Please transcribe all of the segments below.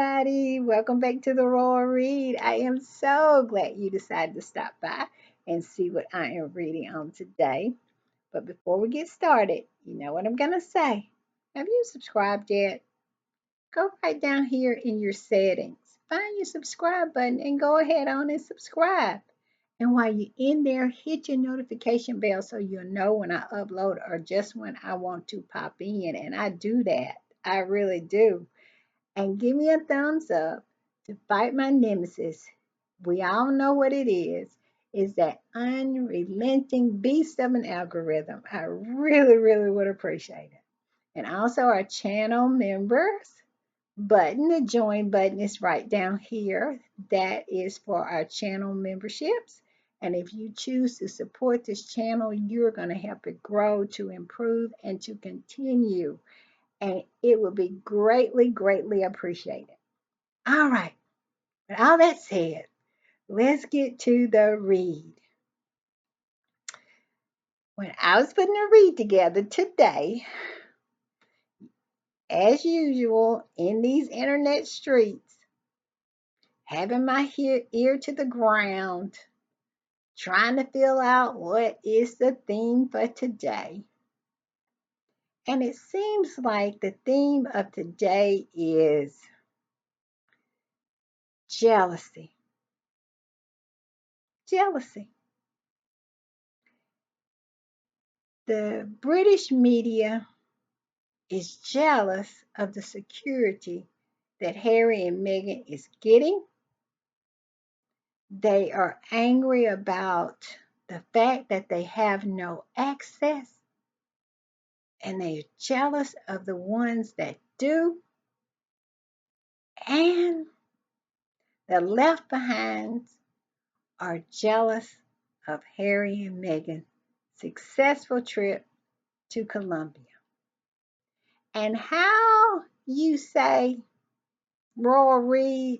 everybody. Welcome back to the Royal Read. I am so glad you decided to stop by and see what I am reading on today. But before we get started, you know what I'm going to say. Have you subscribed yet? Go right down here in your settings. Find your subscribe button and go ahead on and subscribe. And while you're in there, hit your notification bell so you'll know when I upload or just when I want to pop in. And I do that. I really do. And give me a thumbs up to fight my nemesis. We all know what it is that unrelenting beast of an algorithm. I really, really would appreciate it. And also our channel members button, the join button is right down here. That is for our channel memberships. And if you choose to support this channel, you're going to help it grow, to improve, and to continue. And it will be greatly, greatly appreciated. All right. With all that said, let's get to the read. When I was putting the read together today, as usual, in these internet streets, having my ear to the ground, trying to feel out what is the theme for today. And it seems like the theme of today is jealousy. Jealousy. The British media is jealous of the security that Harry and Meghan is getting. They are angry about the fact that they have no access, and they're jealous of the ones that do. And the left behinds are jealous of Harry and Meghan's successful trip to Colombia. And how you say, Royal Read,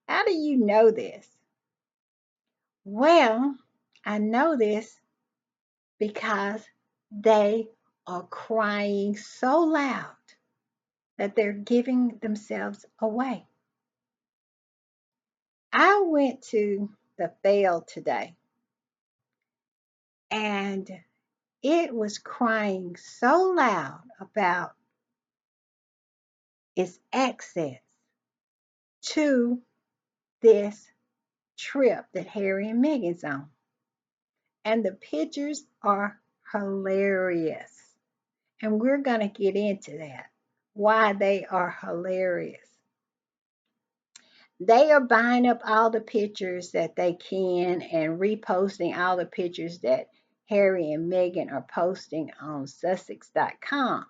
how do you know this? Well, I know this because they are crying so loud that they're giving themselves away. I went to the fail today and it was crying so loud about its access to this trip that Harry and Meghan's on. And the pictures are hilarious. And we're going to get into that, why they are hilarious. They are buying up all the pictures that they can and reposting all the pictures that Harry and Meghan are posting on Sussex.com.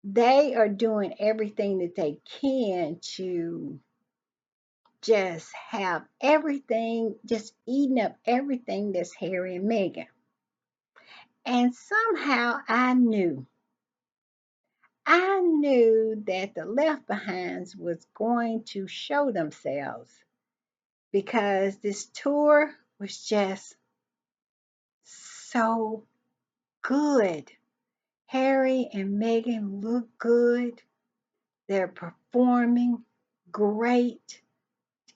They are doing everything that they can to just have everything, just eating up everything that's Harry and Meghan. And somehow I knew that the left behinds was going to show themselves because this tour was just so good. Harry and Meghan look good. They're performing great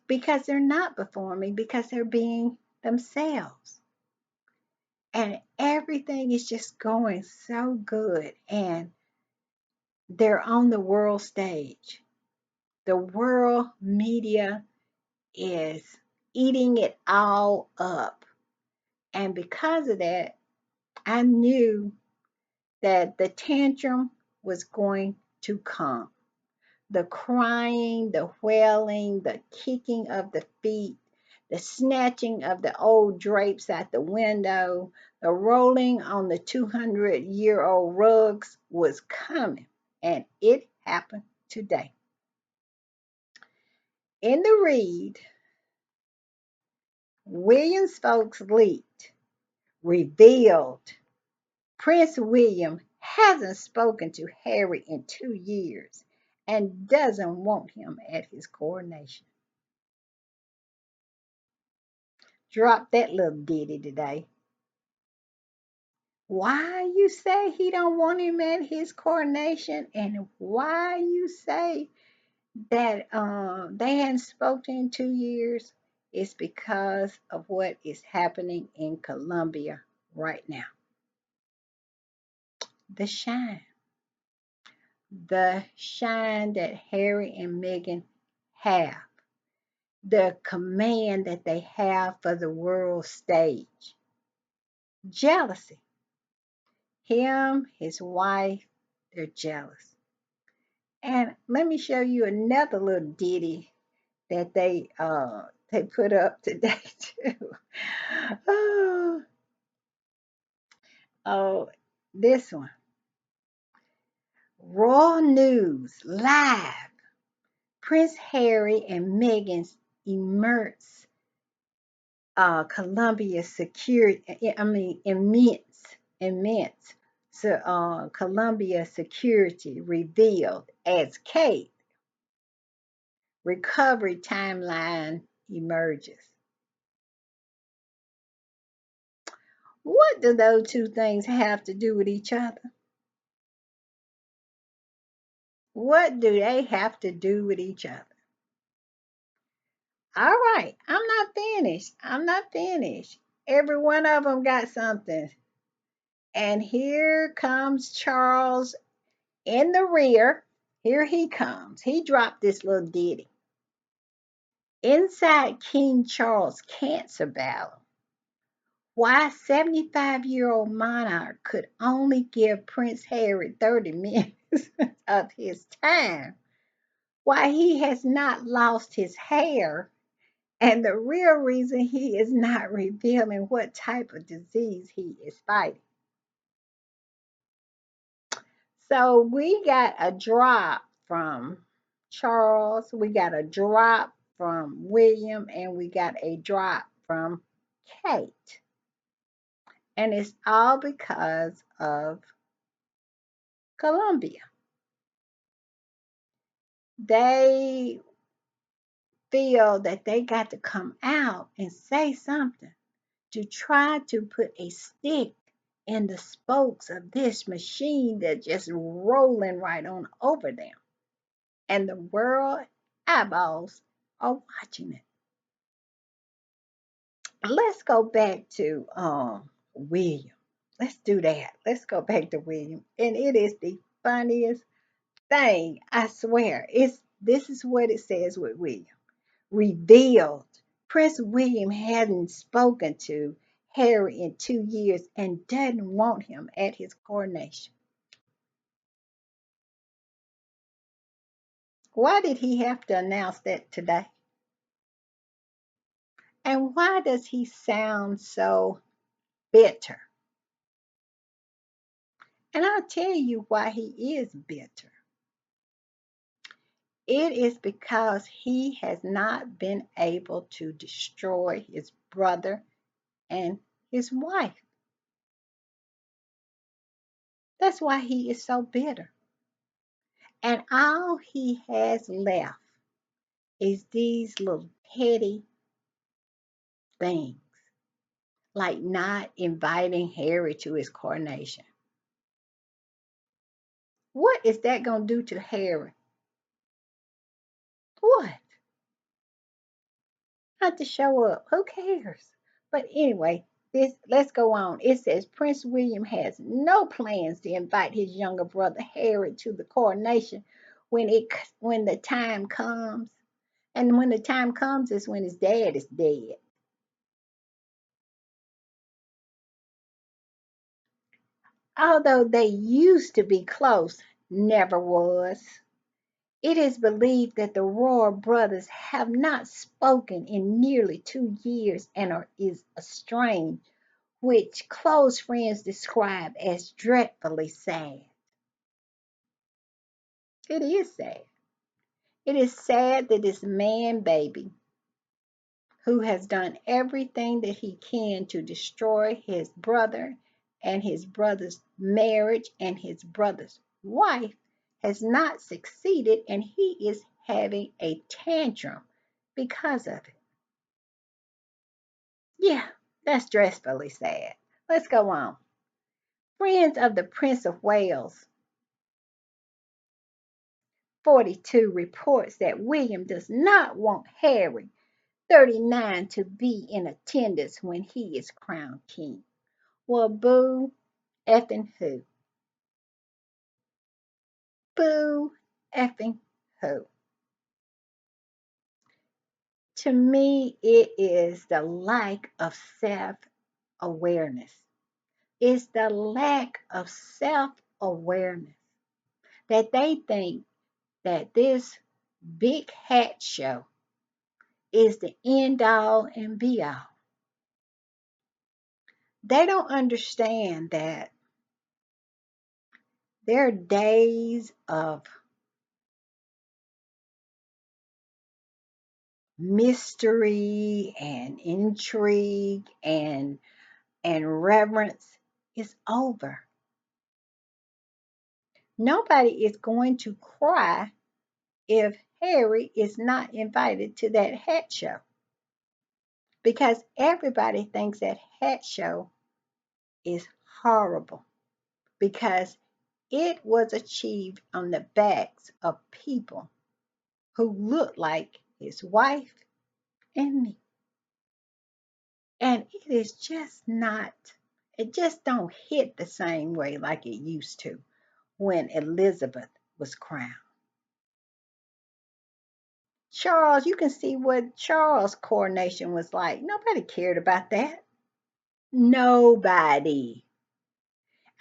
because they're not performing, because they're being themselves. And everything is just going so good. And they're on the world stage. The world media is eating it all up. And because of that, I knew that the tantrum was going to come. The crying, the wailing, the kicking of the feet, the snatching of the old drapes out the window, the rolling on the 200-year-old rugs was coming. And it happened today. In the read, William's folks leaked, revealed Prince William hasn't spoken to Harry in 2 years and doesn't want him at his coronation. Drop that little ditty today. Why you say he don't want him at his coronation, and why you say that they hadn't spoken in 2 years is because of what is happening in Colombia right now. The shine, the shine that Harry and Meghan have, the command that they have for the world stage. Jealousy. Him, his wife, they're jealous. And let me show you another little ditty that they put up today too. Oh, oh, this one. Raw news live. Prince Harry and Meghan's immense Colombia security. I mean, immense. So, Colombia security revealed as Kate recovery timeline emerges. What do those two things have to do with each other? What do they have to do with each other? All right, I'm not finished. I'm not finished. Every one of them got something. And here comes Charles in the rear. Here he comes. He dropped this little ditty. Inside King Charles' cancer battle, why 75-year-old monarch could only give Prince Harry 30 minutes of his time, why he has not lost his hair, and the real reason he is not revealing what type of disease he is fighting. So we got a drop from Charles, we got a drop from William, and we got a drop from Kate. And it's all because of Colombia. They feel that they got to come out and say something to try to put a stick in the spokes of this machine that's just rolling right on over them. And the world eyeballs are watching it. Let's go back to William. Let's do that. Let's go back to William. And it is the funniest thing, I swear. It's this is what it says with William. Revealed. Prince William hadn't spoken to Harry in 2 years and doesn't want him at his coronation. Why did he have to announce that today? And why does he sound so bitter? And I'll tell you why he is bitter. It is because he has not been able to destroy his brother and his wife. That's why he is so bitter. And all he has left is these little petty things, like not inviting Harry to his coronation. What is that going to do to Harry? What? Not to show up. Who cares? But anyway, this let's go on. It says Prince William has no plans to invite his younger brother Harry to the coronation when the time comes. And when the time comes is when his dad is dead. Although they used to be close, never was. It is believed that the royal brothers have not spoken in nearly 2 years and are is estranged, which close friends describe as dreadfully sad. It is sad. It is sad that this man baby, who has done everything that he can to destroy his brother and his brother's marriage and his brother's wife, has not succeeded, and he is having a tantrum because of it. Yeah, that's dreadfully sad. Let's go on. Friends of the Prince of Wales 42 reports that William does not want Harry, 39, to be in attendance when he is crowned king. Well, boo effing who? Boo effing who? To me, it is the lack of self awareness. It's the lack of self awareness that they think that this big hat show is the end all and be all. They don't understand that there are days of mystery and intrigue and reverence is over. Nobody is going to cry if Harry is not invited to that hat show because everybody thinks that hat show is horrible because it was achieved on the backs of people who look like his wife and me. And it is just not, it just don't hit the same way like it used to when Elizabeth was crowned. Charles, you can see what Charles' coronation was like. Nobody cared about that. Nobody.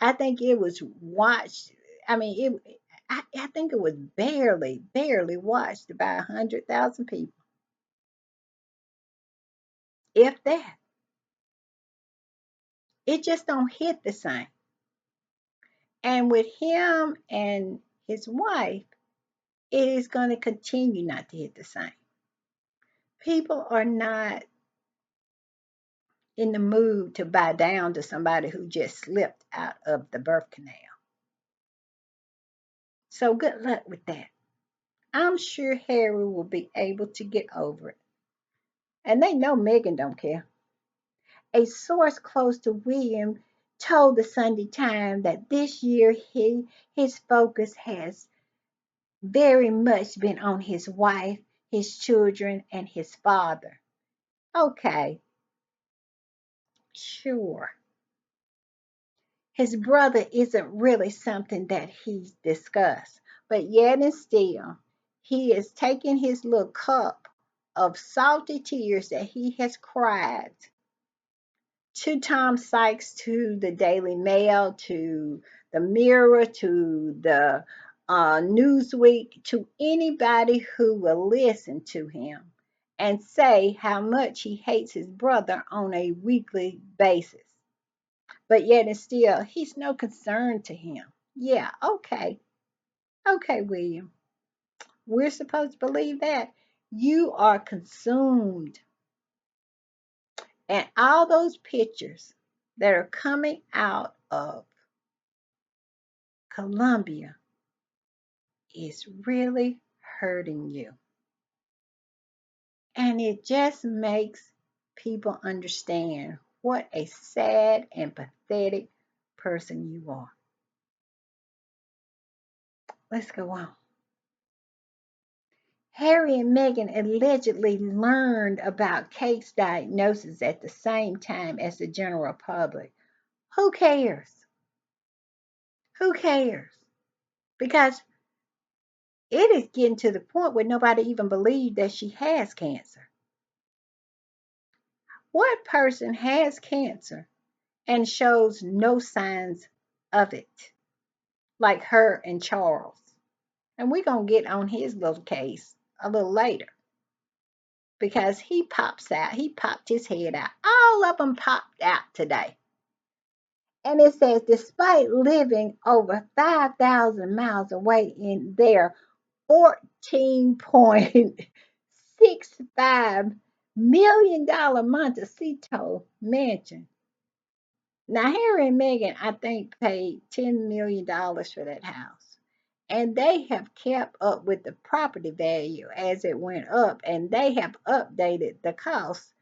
I think it was watched. I mean, I think it was barely watched by 100,000 people, if that. It just don't hit the same. And with him and his wife, it is going to continue not to hit the same. People are not in the mood to bow down to somebody who just slipped out of the birth canal. So good luck with that. I'm sure Harry will be able to get over it. And they know Meghan don't care. A source close to William told the Sunday Times that this year his focus has very much been on his wife, his children, and his father. Okay, sure. His brother isn't really something that he's discussed, but yet and still, he is taking his little cup of salty tears that he has cried to Tom Sykes, to the Daily Mail, to the Mirror, to the Newsweek, to anybody who will listen to him and say how much he hates his brother on a weekly basis. But yet and still, he's no concern to him. Yeah, okay. Okay, William. We're supposed to believe that. You are consumed. And all those pictures that are coming out of Colombia is really hurting you. And it just makes people understand what a sad and pathetic person you are. Let's go on. Harry and Meghan allegedly learned about Kate's diagnosis at the same time as the general public. Who cares? Who cares? Because it is getting to the point where nobody even believes that she has cancer. What person has cancer and shows no signs of it, like her and Charles? And we're going to get on his little case a little later because he pops out. He popped his head out. All of them popped out today. And it says, despite living over 5,000 miles away in their $14.65 million Montecito mansion. Now, Harry and Meghan, I think, paid $10 million for that house. And they have kept up with the property value as it went up, and they have updated the cost,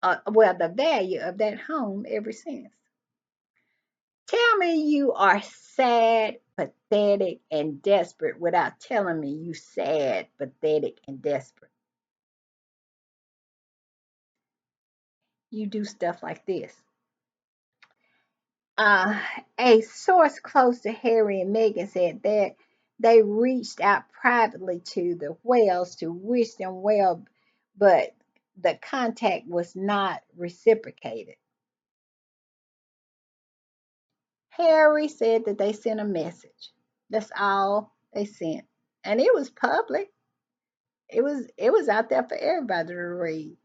the value of that home ever since. Tell me you are sad pathetic and desperate without telling me you sad, pathetic, and desperate. You do stuff like this. Uh, a source close to Harry and Meghan said that they reached out privately to the Whales to wish them well, but the contact was not reciprocated. Harry said that they sent a message. That's all they sent. And it was public. It was out there for everybody to read.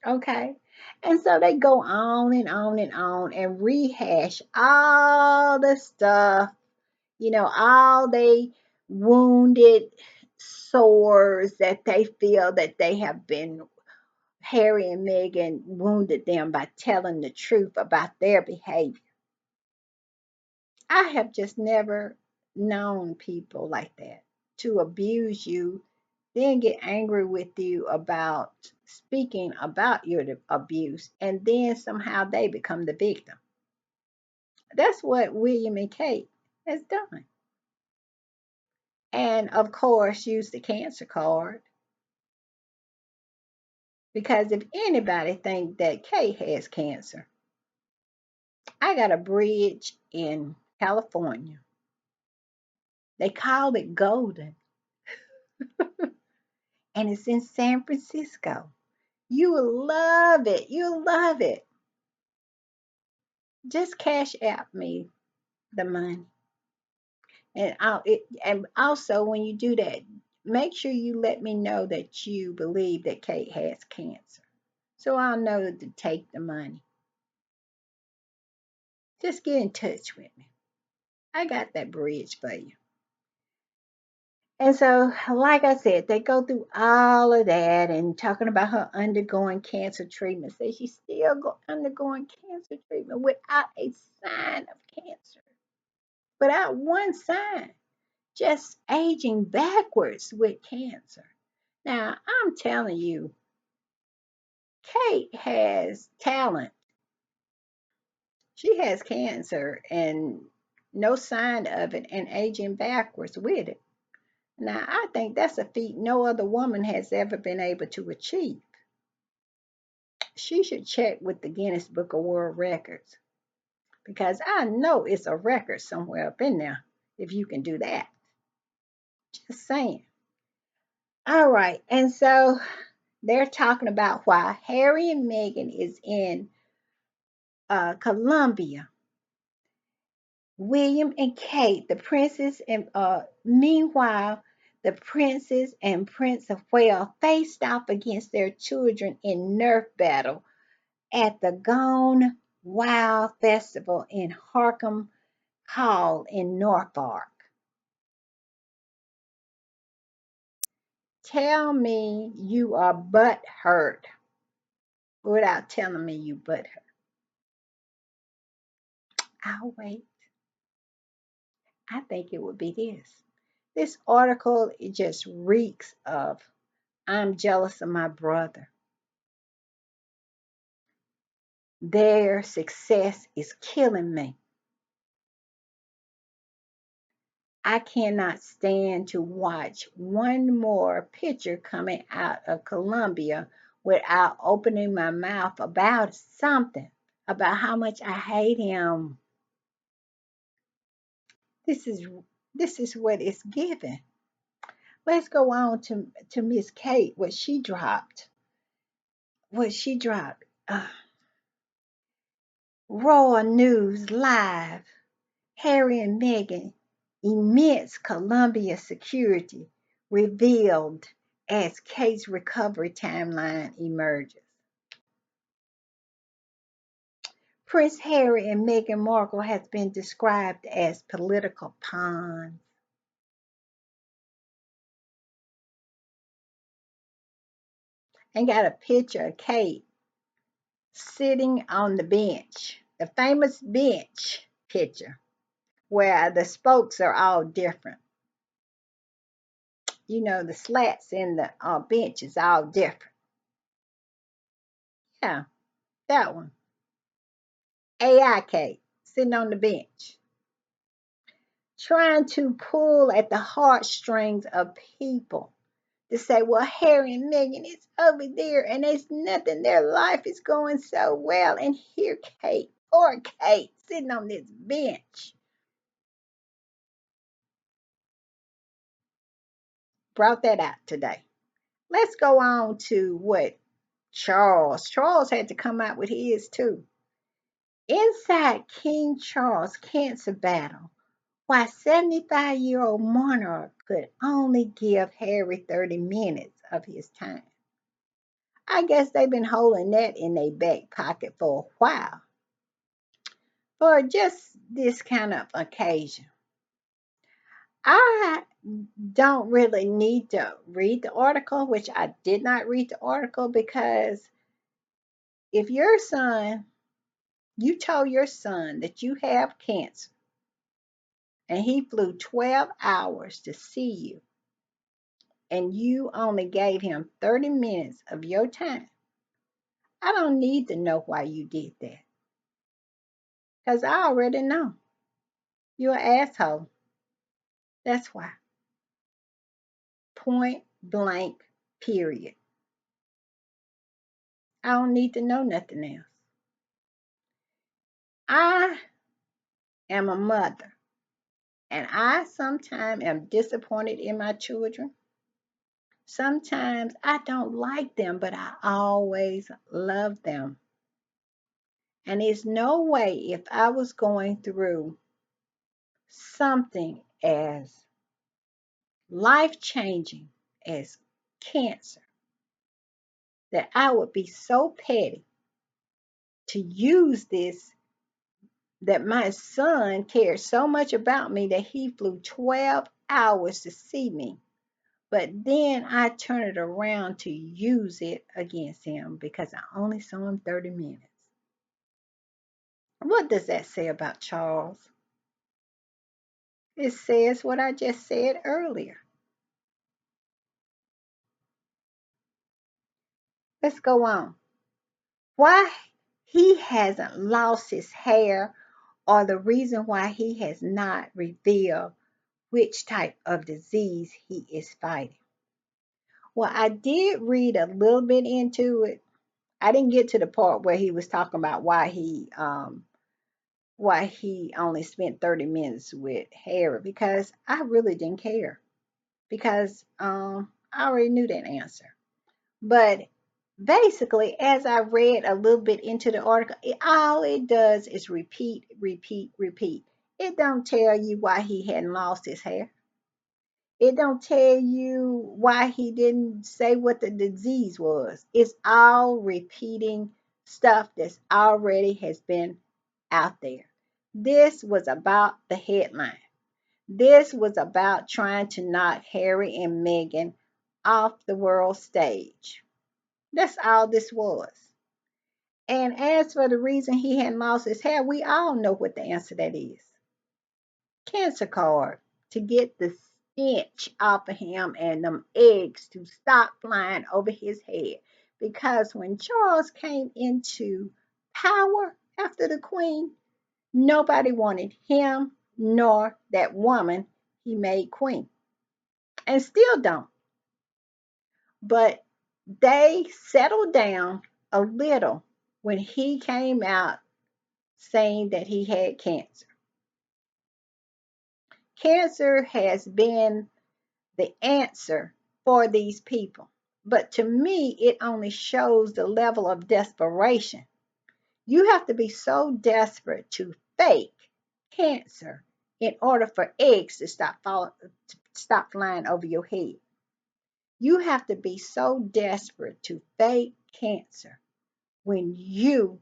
Okay. And so they go on and on and on and rehash all the stuff, all they wounded sores that they feel that they have been, Harry and Meghan wounded them by telling the truth about their behavior. I have just never known people like that to abuse you, then get angry with you about speaking about your abuse, and then somehow they become the victim. That's what William and Kate has done. And of course, use the cancer card because if anybody think that Kate has cancer, I got a bridge in California. They call it Golden, and it's in San Francisco. You will love it. You'll love it. Just cash out me the money. And also when you do that, make sure you let me know that you believe that Kate has cancer. So I'll know to take the money. Just get in touch with me. I got that bridge for you. And so, like I said, they go through all of that and talking about her undergoing cancer treatment. Say she's still undergoing cancer treatment without a sign of cancer, without one sign, just aging backwards with cancer. Now, I'm telling you, Kate has talent. She has cancer and no sign of it and aging backwards with it. Now, I think that's a feat no other woman has ever been able to achieve. She should check with the Guinness Book of World Records because I know it's a record somewhere up in there if you can do that. Just saying. All right. And so they're talking about why Harry and Meghan is in Colombia. William and Kate, the princess, and meanwhile, the princess and Prince of Wales faced off against their children in Nerf battle at the Gone Wild Festival in Harkham Hall in Norfolk. Tell me you are butt hurt without telling me you butt hurt. I'll wait. I think it would be this. This article, it just reeks of I'm jealous of my brother. Their success is killing me. I cannot stand to watch one more picture coming out of Colombia without opening my mouth about something, about how much I hate him. This is this is what it's given. Let's go on to Miss Kate, what she dropped. What she dropped. Raw News Live. Harry and Meghan, immense Colombia security revealed as Kate's recovery timeline emerges. Prince Harry and Meghan Markle has been described as political pawns. And got a picture of Kate sitting on the bench, the famous bench picture, where the spokes are all different. The slats in the bench is all different. Yeah, that one. AI Kate sitting on the bench, trying to pull at the heartstrings of people to say, well, Harry and Meghan is over there and there's nothing. Their life is going so well. And here Kate, poor Kate, sitting on this bench. Brought that out today. Let's go on to what Charles had to come out with his too. Inside King Charles' cancer battle, why 75-year-old monarch could only give Harry 30 minutes of his time. I guess they've been holding that in their back pocket for a while, for just this kind of occasion. I don't really need to read the article, which I did not read the article because if your son, you told your son that you have cancer and he flew 12 hours to see you and you only gave him 30 minutes of your time, I don't need to know why you did that because I already know you're an asshole. That's why. Point blank, period. I don't need to know nothing else. I am a mother and I sometimes am disappointed in my children. Sometimes I don't like them, but I always love them. And there's no way if I was going through something as life changing as cancer that I would be so petty to use this, that my son cared so much about me that he flew 12 hours to see me. But then I turn it around to use it against him because I only saw him 30 minutes. What does that say about Charles? It says what I just said earlier. Let's go on. Why he hasn't lost his hair or the reason why he has not revealed which type of disease he is fighting. Well, I did read a little bit into it. I didn't get to the part where he was talking about why he only spent 30 minutes with Harry because I really didn't care because I already knew that answer. But basically, as I read a little bit into the article, all it does is repeat, repeat, repeat. It don't tell you why he hadn't lost his hair. It don't tell you why he didn't say what the disease was. It's all repeating stuff that's already has been out there. This was about the headline. This was about trying to knock Harry and Meghan off the world stage. That's all this was. And as for the reason he hadn't lost his hair, we all know what the answer that is. Cancer card to get the stench off of him and them eggs to stop flying over his head. Because when Charles came into power after the Queen, nobody wanted him nor that woman he made queen. And still don't. But they settled down a little when he came out saying that he had cancer. Cancer has been the answer for these people. But to me, it only shows the level of desperation. You have to be so desperate to fake cancer in order for eggs to stop flying over your head. You have to be so desperate to fake cancer when you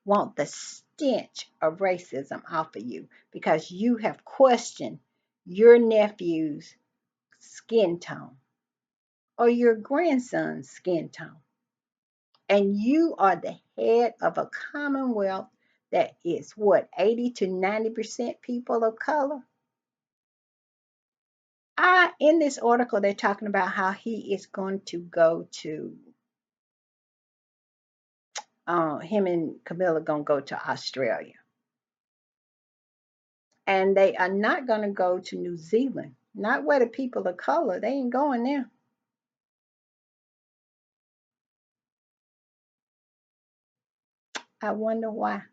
want the stench of racism off of you because you have questioned your nephew's skin tone or your grandson's skin tone. And you are the head of a commonwealth that is what, 80 to 90% people of color? In this article, they're talking about how he is going to go to him and Camilla gonna go to Australia, and they are not gonna go to New Zealand. Not where the people of color. They ain't going there. I wonder why.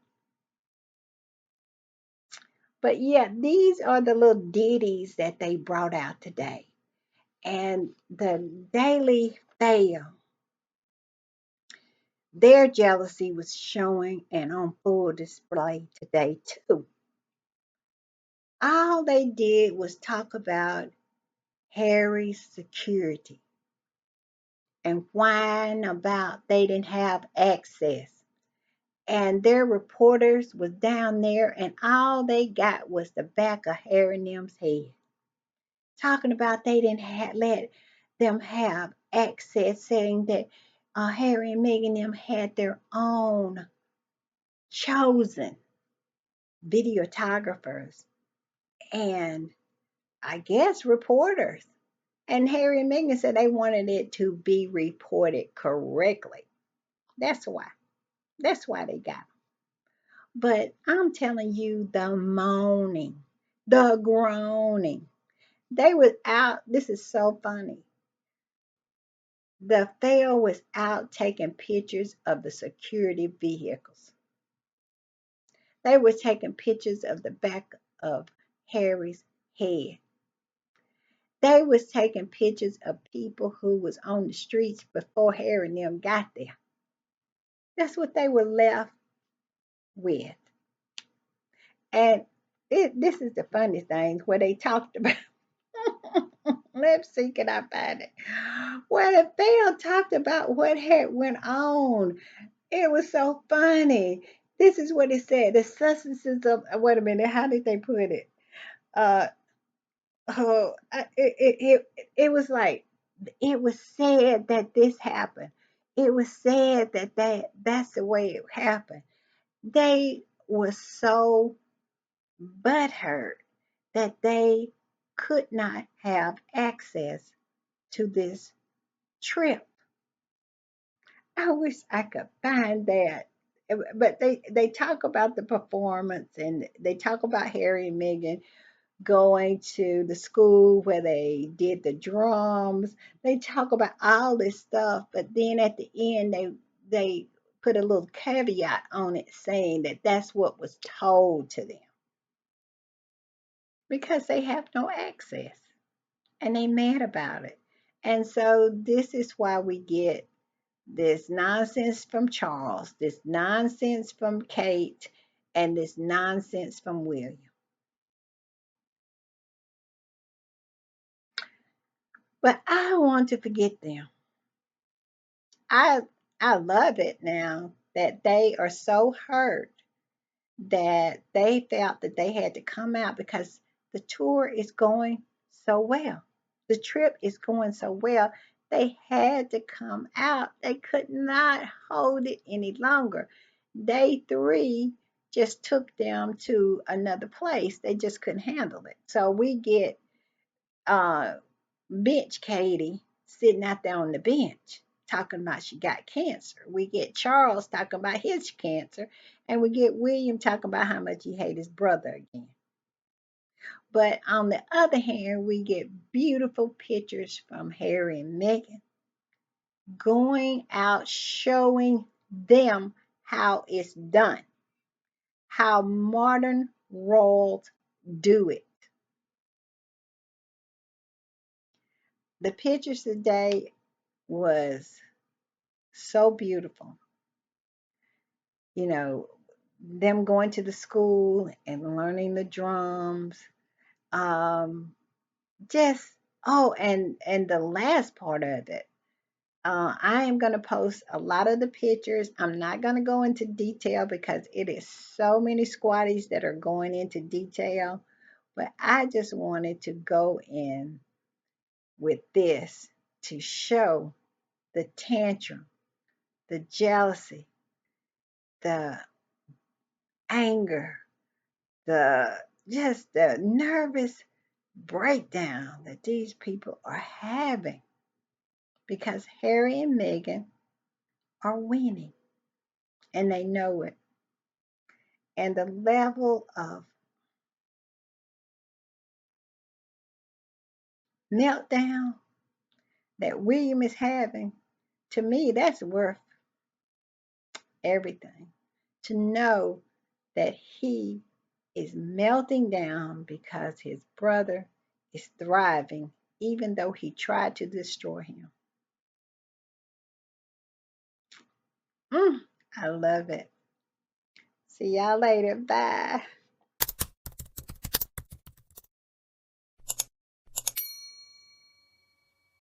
But yeah, these are the little ditties that they brought out today. And the Daily Fail, their jealousy was showing and on full display today, too. All they did was talk about Harry's security and whine about they didn't have access. And their reporters was down there, and all they got was the back of Harry and them's head, talking about they didn't let them have access, saying that Harry and Meghan them had their own chosen videographers and I guess reporters. And Harry and Meghan said they wanted it to be reported correctly. That's why. That's why they got them. But I'm telling you, the moaning, the groaning, they was out. This is so funny. The fail was out taking pictures of the security vehicles. They were taking pictures of the back of Harry's head. They was taking pictures of people who was on the streets before Harry and them got there. That's what they were left with. And this is the funny thing where they talked about. Let's see, can I find it? Where the fail talked about what had went on. It was so funny. This is what it said. The substances of wait a minute, how did they put it? Uh it was like it was said that this happened. It was said that that's the way it happened. They were so butthurt that they could not have access to this trip. I wish I could find that. But they talk about the performance and they talk about Harry and Meghan going to the school where they did the drums. They talk about all this stuff, but then at the end they put a little caveat on it saying that that's what was told to them because they have no access and they mad about it. And so this is why we get this nonsense from Charles, this nonsense from Kate, and this nonsense from William. But I want to forget them. I I love it now that they are so hurt that they felt that they had to come out because the tour is going so well. The trip is going so well. They had to come out. They could not hold it any longer. Day three just took them to another place. They just couldn't handle it. So we get uh, bench Katie sitting out there on the bench talking about she got cancer. We get Charles talking about his cancer, and we get William talking about how much he hates his brother again. But on the other hand, we get beautiful pictures from Harry and Meghan going out showing them how it's done, how modern royals do it. The pictures today was so beautiful. You know, them going to the school and learning the drums. Um, just and the last part of it. I am going to post a lot of the pictures. I'm not going to go into detail because it is so many squatties that are going into detail. But I just wanted to go in with this to show the tantrum, the jealousy, the anger, the just the nervous breakdown that these people are having because Harry and Meghan are winning. and they know it. And the level of meltdown that William is having, to me, that's worth everything. To know that he is melting down because his brother is thriving, even though he tried to destroy him. Mm, I love it. See y'all later. Bye.